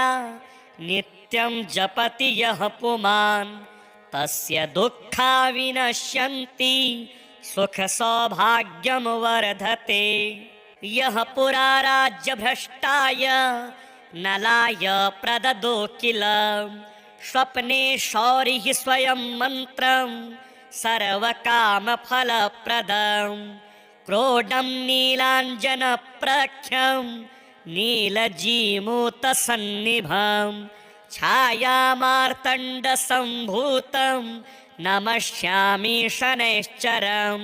नित्यं जपति यः पुमान् तस्य दुःखा विनश्यन्ति सुख सौभाग्यं वर्धते यः पुरा राज्यभ्रष्टाय नलाय प्रददो किल स्वप्ने शौरिः स्वयं मन्त्रं सर्वकामफलप्रदं क्रोडं नीलाञ्जनप्रख्यं नीलजीमूतसन्निभं छायामार्तण्डसम्भूतं नमस्यामि शनैश्चरं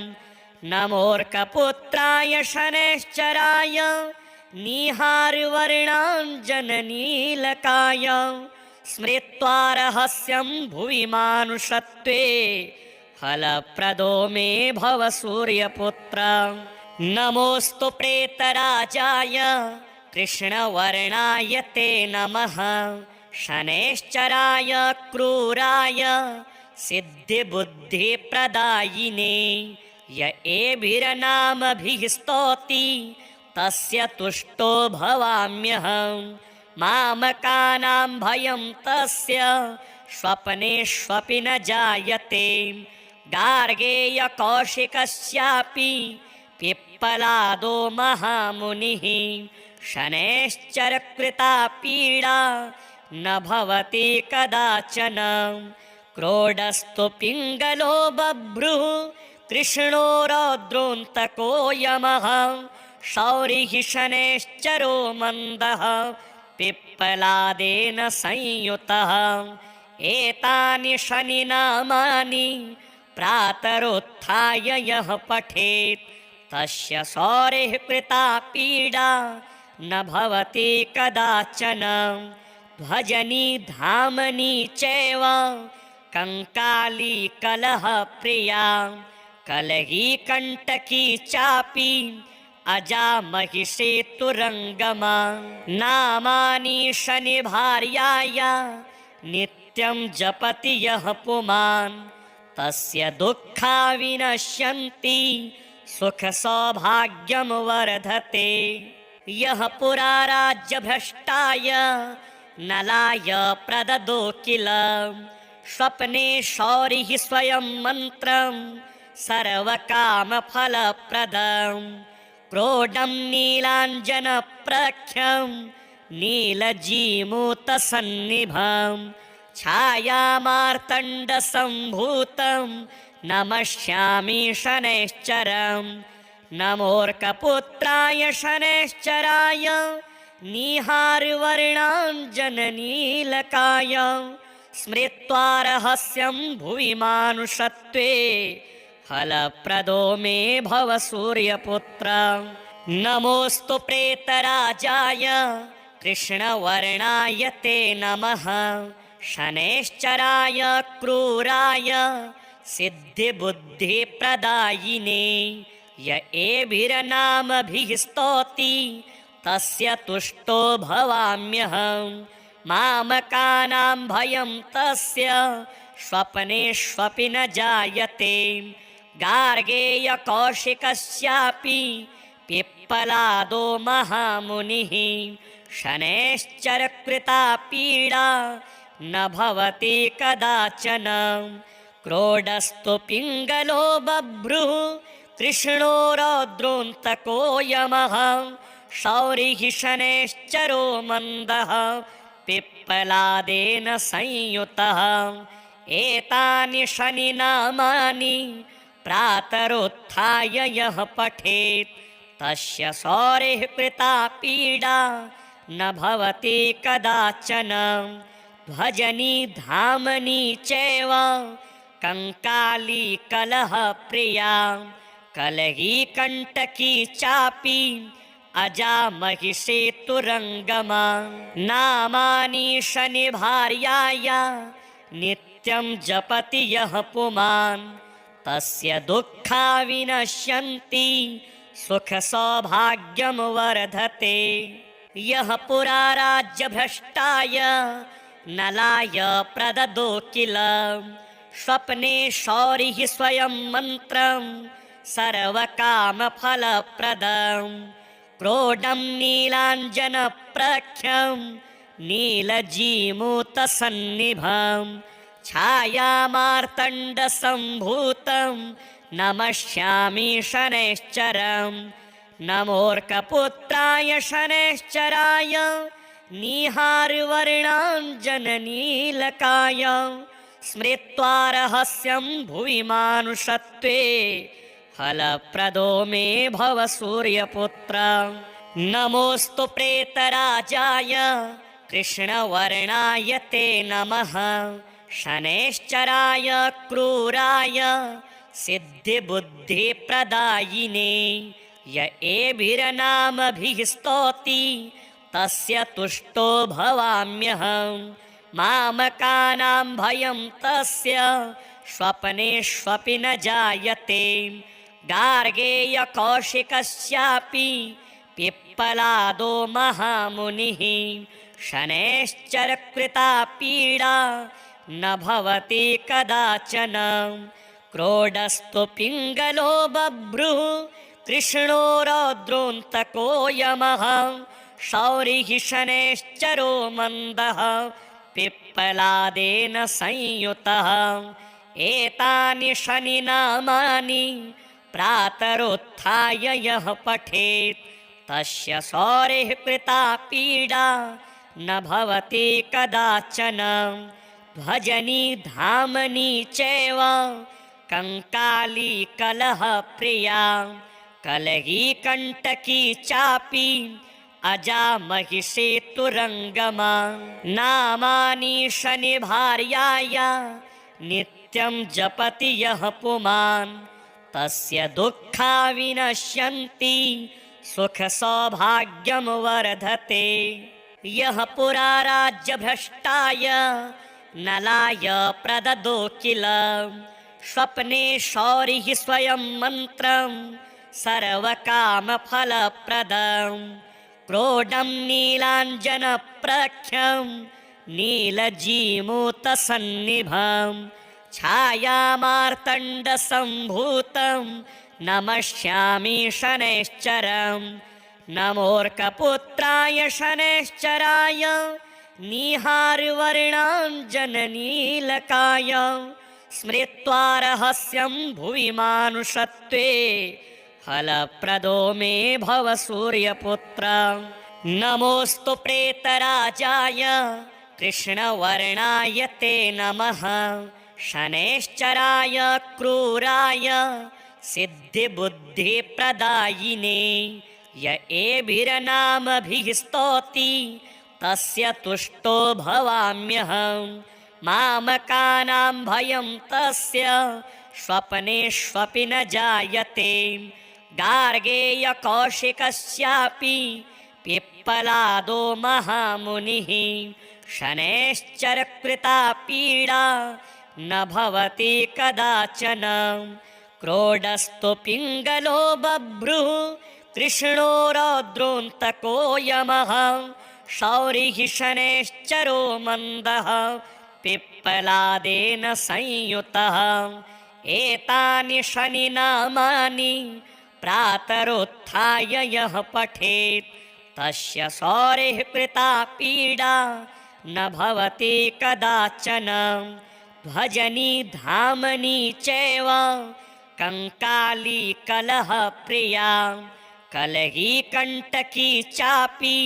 नमोऽर्कपुत्राय शनैश्चराय निहारवर्णाञ्जननीलकाय स्मृत्वा रहस्यं भुवि मानुषत्वे फलप्रदो मे भव सूर्यपुत्र नमोऽस्तु प्रेतराजाय कृष्णवर्णाय ते नमः शनैश्चराय क्रूराय सिद्धिबुद्धिप्रदायिने य एभिर्नामभिः स्तौति तस्य तुष्टो भवाम्यहं मामकानां भयं तस्य स्वप्नेष्वपि न जायते गार्गेयकौशिकस्यापि पिप्पलादो महामुनिः शनैश्चरकृता पीडा न भवति कदाचन क्रोडस्तु पिङ्गलो बभ्रुः कृष्णो रौद्रोऽन्तको यमः शौरिः शनैश्चरो मन्दः पिप्पलादेन संयुतः एतानि शनिनामानि प्रातरुत्थाय यः पठेत् तस्य सौरेः कृता पीडा न भवति कदाचन। ध्वजनी धामनी चैव कंकाली कलह प्रिया कलही कंटकी चापी अजा महिषेतुरंगमा। नामानि शनि भार्याया नित्यं जपति यः पुमान् तस्य दुःखा विनश्यन्ति सुख सौभाग्यं वर्धते। यः पुरा राज्यभ्रष्टाय नलाय प्रददो किल स्वप्ने शौरिः स्वयं मन्त्रं सर्वकामफलप्रदं। क्रोडं नीलाञ्जनप्रख्यं नीलजीमूतसन्निभं छायामार्तण्डसम्भूतं नमस्यामि शनैश्चरम्। नमोऽर्कपुत्राय शनैश्चराय निहारवर्णाञ्जननीलकाय स्मृत्वा रहस्यं भुवि मानुषत्वे फलप्रदो मे भव सूर्यपुत्र। नमोऽस्तु प्रेतराजाय कृष्णवर्णाय ते नमः। शनैश्चराय क्रूराय सिद्धिबुद्धिप्रदायिने य एभिर्नामभिः स्तौति तस्य तुष्टो भवाम्यहम्। मामकानां भयं तस्य स्वप्नेष्वपि न जायते। गार्गेयकौशिकस्यापि पिप्पलादो महामुनिः शनैश्चरकृता पीडा न भवति कदाचन। क्रोडस्तु पिङ्गलो बभ्रुः कृष्णो रौद्रोऽन्तको यमः। शौरिः शनैश्चरो मन्दः पिप्पलादेन संयुतः। एतानि शनिनामानि प्रातरुत्थाय यः पठेत् तस्य सौरेः कृता पीडा न भवति कदाचन। ध्वजनी धामनी चैव कंकाली कलह प्रिया कलही कंटकी चापी अजा महिषेतुरंगमा। नामानि शनि भार्याया नित्यं जपति यः पुमान् तस्य दुःखा विनश्यन्ति सुख सौभाग्यं वर्धते। यः पुरा राज्यभ्रष्टाय नलाय प्रददो किल स्वप्ने शौरिः स्वयं मन्त्रं सर्वकामफलप्रदं। क्रोडं नीलाञ्जनप्रख्यं नीलजीमूतसन्निभं छायामार्तण्डसम्भूतं नमस्यामि शनैश्चरम्। नमोऽर्कपुत्राय शनैश्चराय निहारवर्णाञ्जननीलकाय स्मृत्वा रहस्यं भुवि मानुषत्वे फलप्रदो मे भव सूर्यपुत्र। नमोऽस्तु प्रेतराजाय कृष्णवर्णाय ते नमः। शनैश्चराय क्रूराय सिद्धिबुद्धिप्रदायिने य एभिर्नामभिः स्तौति तस्य तुष्टो भवाम्यहम्। मामकानां भयं तस्य स्वप्नेष्वपि न जायते। गार्गेयकौशिकस्यापि पिप्पलादो महामुनिः शनैश्चरकृता पीडा न भवति कदाचन। क्रोडस्तु पिङ्गलो बभ्रुः कृष्णो रौद्रोऽन्तको यमः। शौरिः शनैश्चरो मन्दः पिप्पलादेन संयुतः। एतानि शनिनामानि प्रातरुत्थाय यः पठेत् तस्य सौरेः कृता पीडा न भवति कदाचन। ध्वजनी धामनी चैव कंकाली कलह प्रिया कलही कंटकी चापी अजा महिषेतुरंगमा। नामानि शनि भार्याया नित्यं नित्यं जपति यः पुमान् तस्य दुःखा विनश्यन्ति सुखसौभाग्यं वर्धते। यः पुरा राज्यभ्रष्टाय नलाय प्रददो किल स्वप्ने शौरिः स्वयं मन्त्रं सर्वकामफलप्रदं क्रोडं नीलाञ्जनप्रख्यं नीलजीमूतसन्निभं छायामार्तण्डसम्भूतं नमस्यामि शनैश्चरम्। नमोऽर्कपुत्राय शनैश्चराय निहारवर्णाञ्जननीलकाय स्मृत्वा रहस्यं भुवि मानुषत्वे फलप्रदो मे भव सूर्यपुत्र। नमोऽस्तु प्रेतराजाय कृष्णवर्णाय ते नमः शनैश्चराय क्रूराय सिद्धिबुद्धिप्रदायिने य एभिर्नामभिः स्तौति तस्य तुष्टो भवाम्यहम्। मामकानां भयं तस्य स्वप्नेष्वपि न जायते। गार्गेयकौशिकस्यापि पिप्पलादो महामुनिः शनैश्चरकृता पीडा न भवति कदाचन। क्रोडस्तु पिङ्गलो बभ्रुः कृष्णो रौद्रोऽन्तको यमः शौरिः शनैश्चरो मन्दः पिप्पलादेन संयुतः। एतानि शनिनामानि प्रातरुत्थाय यः पठेत् तस्य शौरिः कृता पीडा न भवति कदाचन। भजनी धामनी चैव कंकाली कलहप्रिया कलही कंटकी चापि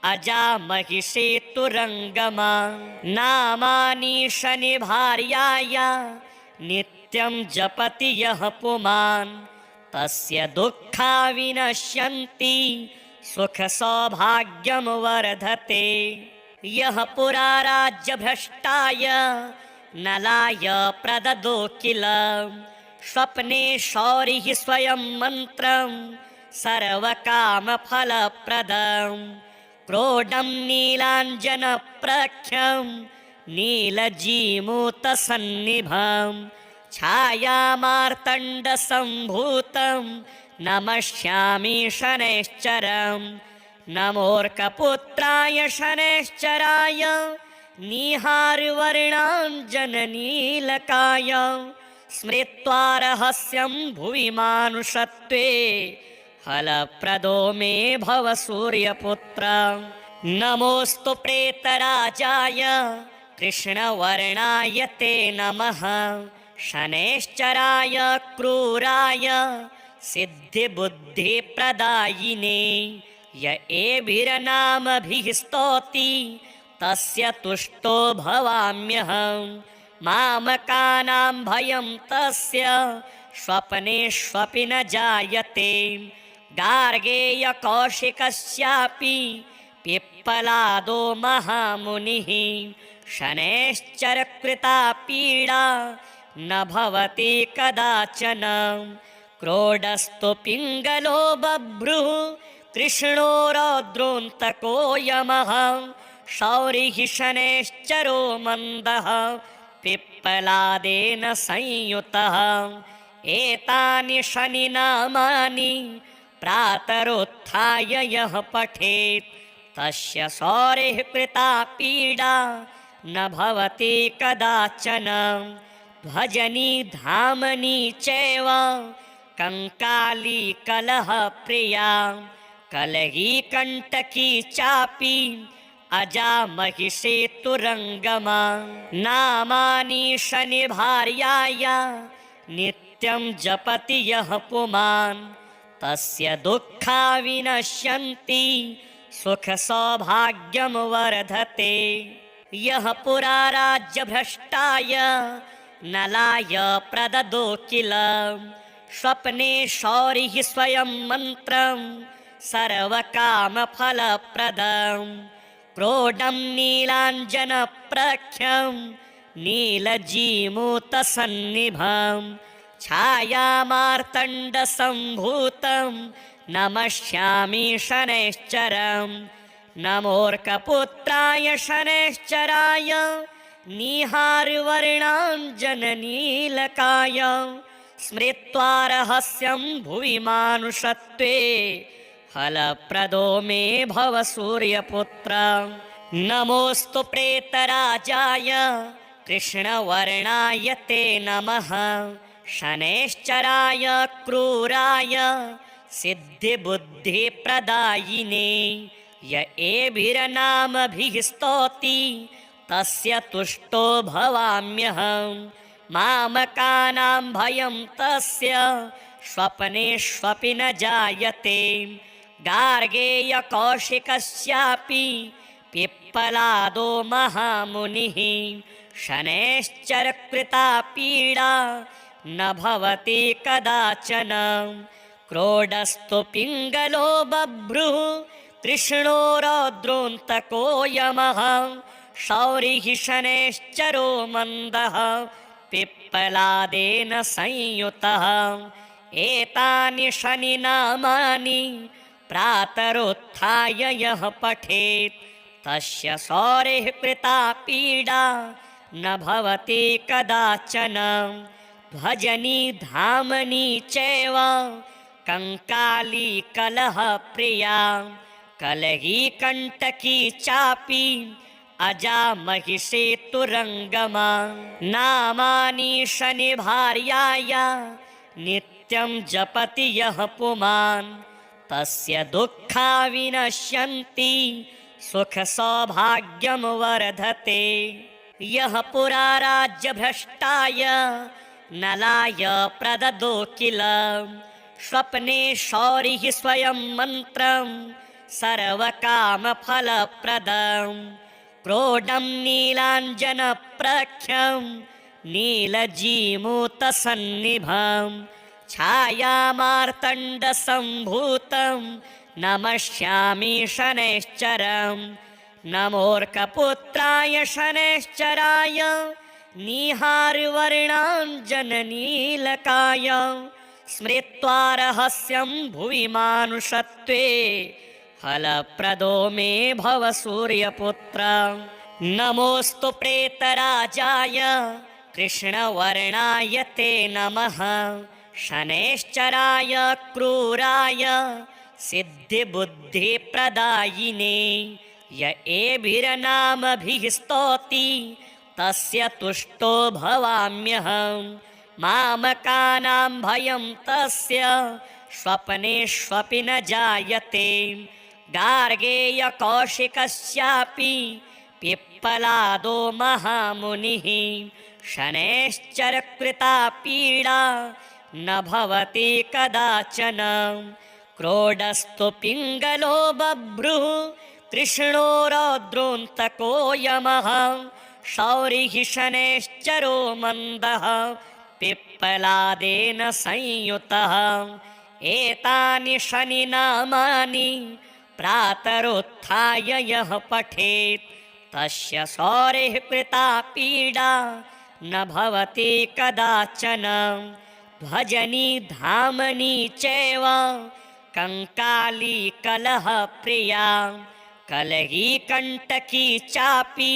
अजा महिषेतुरङ्गमा। नामानि शनिभार्याय नित्यं जपति यः पुमान् तस्य दुःखा विनश्यन्ति सुखसौभाग्यं वर्धते। यः पुरा राज्यभ्रष्टाय नलाय प्रददो किल स्वप्ने शौरिः स्वयं मन्त्रं सर्वकामफलप्रदं क्रोडं नीलाञ्जनप्रख्यं नीलजीमूतसन्निभं छायामार्तण्डसम्भूतं नमस्यामि शनैश्चरम्। नमोऽर्कपुत्राय शनैश्चराय निहारवर्णाञ्जननीलकाय स्मृत्वा रहस्यं भुवि मानुषत्वे फलप्रदो मे भव सूर्यपुत्र। नमोऽस्तु प्रेतराजाय कृष्णवर्णाय ते नमः शनैश्चराय क्रूराय सिद्धिबुद्धिप्रदायिने य एभिर्नामभिः स्तौति तस्य तुष्टो भवाम्यहम्। मामकानां भयं तस्य स्वप्नेष्वपि न जायते। गार्गेयकौशिकस्यापि पिप्पलादो महामुनिः शनैश्चरकृता पीडा न भवति कदाचन। क्रोडस्तु पिङ्गलो बभ्रुः कृष्णो रौद्रोऽन्तको यमः शौरिः शनैश्चरो मन्दः पिप्पलादेन संयुतः। एतानि शनिनामानि प्रातरुत्थाय यः पठेत् तस्य शौरिः कृता पीडा न भवति कदाचन। भजनी धामनी चैव कंकाली कलहप्रिया कलही कंटकी चापि अजा महिषेतुरङ्गमा। नामानि शनिभार्याय नित्यं जपति यः पुमान् तस्य दुःखा विनश्यन्ति सुखसौभाग्यं वर्धते। यः पुरा राज्यभ्रष्टाय नलाय प्रददो किल स्वप्ने शौरिः स्वयं मन्त्रं सर्वकामफलप्रदं क्रोडं नीलाञ्जनप्रख्यं नीलजीमूतसन्निभं छायामार्तण्डसम्भूतं नमस्यामि शनैश्चरं नमोऽर्कपुत्राय शनैश्चराय निहारवर्णाञ्जननीलकाय स्मृत्वा रहस्यं भुवि मानुषत्वे फलप्रदो मे भव सूर्यपुत्र नमोऽस्तु प्रेतराजाय कृष्णवर्णाय ते नमः शनैश्चराय क्रूराय सिद्धिबुद्धिप्रदायिने य एभिर्नामभिः स्तौति तस्य तुष्टो भवाम्यहं मामकानां भयं तस्य स्वप्नेष्वपि न जायते गार्गेयकौशिकस्यापि पिप्पलादो महामुनिः शनैश्चरकृता पीडा न भवति कदाचन क्रोडस्तु पिङ्गलो बभ्रुः तृष्णो रौद्रोऽन्तको यमः शौरिः शनैश्चरो मन्दः पिप्पलादेन संयुतः एतानि शनिनामानि प्रातरुत्थाय यः पठेत् तस्य शौरिः कृता पीडा न भवति कदाचन भजनी धामनी चैव कंकाली कलह प्रिया कलही कंटकी चापि अजा महिषेतुरङ्गमा नामानि शनिभार्याय नित्यं जपति यः पुमान् तस्य दुःखा विनश्यन्ति सुख सौभाग्यं वर्धते यः पुरा राज्यभ्रष्टाय नलाय प्रददो किल स्वप्ने शौरिः स्वयं मन्त्रं सर्वकामफलप्रदं क्रोडं नीलाञ्जनप्रख्यं नीलजीमूतसन्निभं छायामार्तण्डसम्भूतं नमस्यामि शनैश्चरं नमोऽर्कपुत्राय शनैश्चराय निहारवर्णाञ्जननीलकाय स्मृत्वा रहस्यं भुवि मानुषत्वे फलप्रदो मे भव सूर्यपुत्र नमोऽस्तु प्रेतराजाय कृष्णवर्णाय ते नमः शनैश्चराय क्रूराय सिद्धिबुद्धिप्रदायिने य एभिर्नामभिः स्तौति तस्य तुष्टो भवाम्यहं मामकानां भयं तस्य स्वप्नेष्वपि न जायते गार्गेयकौशिकस्यापि पिप्पलादो महामुनिः शनैश्चरकृता पीडा न भवति कदाचन क्रोडस्तु पिङ्गलो बभ्रुः तृष्णो रौद्रोऽन्तको यमः शौरिः शनैश्चरो मन्दः पिप्पलादेन संयुतः एतानि शनिनामानि प्रातरुत्थाय यः पठेत् तस्य शौरिः कृता पीडा न भवति कदाचन भजनी धामनी चैव कंकाली कलह प्रिया कलही कंटकी चापि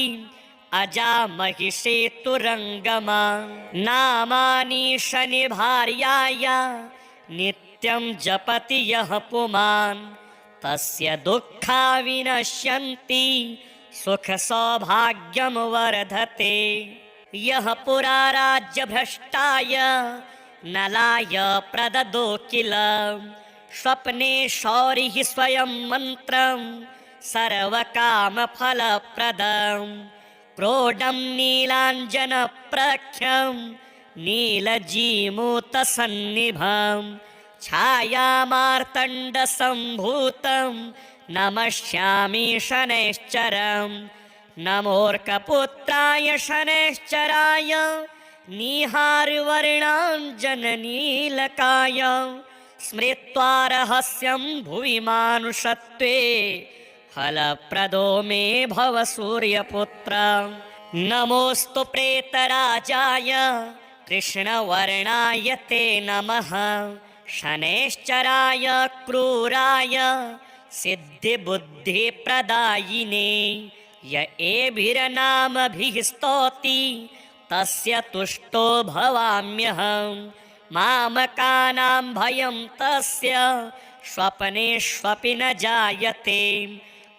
अजा महिषेतुरङ्गमा नामानि शनिभार्याय नित्यं जपति यः पुमान् तस्य दुःखा विनश्यन्ति सुख सौभाग्यं वर्धते यः पुरा राज्यभ्रष्टाय नलाय प्रददो किल स्वप्ने शौरिः स्वयं मन्त्रं सर्वकामफलप्रदं क्रोडं नीलाञ्जनप्रख्यं नीलजीमूतसन्निभं छायामार्तण्डसम्भूतं नमस्यामि शनैश्चरं नमोऽर्कपुत्राय शनैश्चराय निहारवर्णाञ्जननीलकाय स्मृत्वा रहस्यं भुवि मानुषत्वे फलप्रदो मे भव सूर्यपुत्र नमोऽस्तु प्रेतराजाय कृष्णवर्णाय ते नमः। शनैश्चराय क्रूराय सिद्धिबुद्धिप्रदायिने य एभिर्नामभिः स्तौति तस्य तुष्टो भवाम्यहम्। मामकानां भयं तस्य स्वप्नेष्वपि न जायते।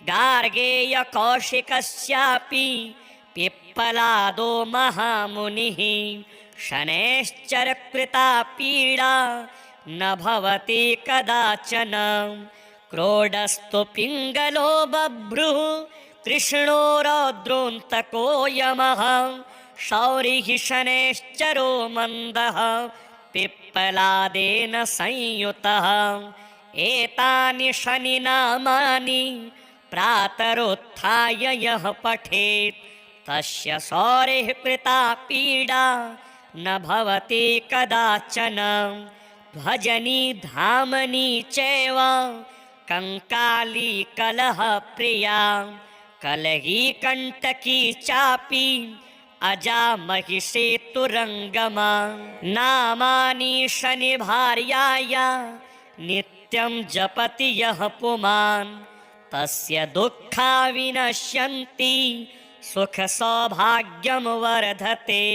गार्गेयकौशिकस्यापि पिप्पलादो महामुनिः शनैश्चरकृता पीडा न भवति कदाचन। क्रोडस्तु पिङ्गलो बभ्रुः कृष्णो रौद्रोऽन्तको यमः। शौरिः शनैश्चरो मन्दः पिप्पलादेन संयुतः। एतानि शनिनामानि प्रातरुत्थाय यः पठेत् तस्य शौरिः कृता पीडा न भवति कदाचन। भजनी धामनी चैव कंकाली कलहप्रिया कलही कण्टकी चापि अजा महिषेतुरङ्गमा। नामानि शनिभार्याया नित्यं जपति यः पुमान् तस्य दुःखा विनश्यन्ति सुखसौभाग्यं वर्धते।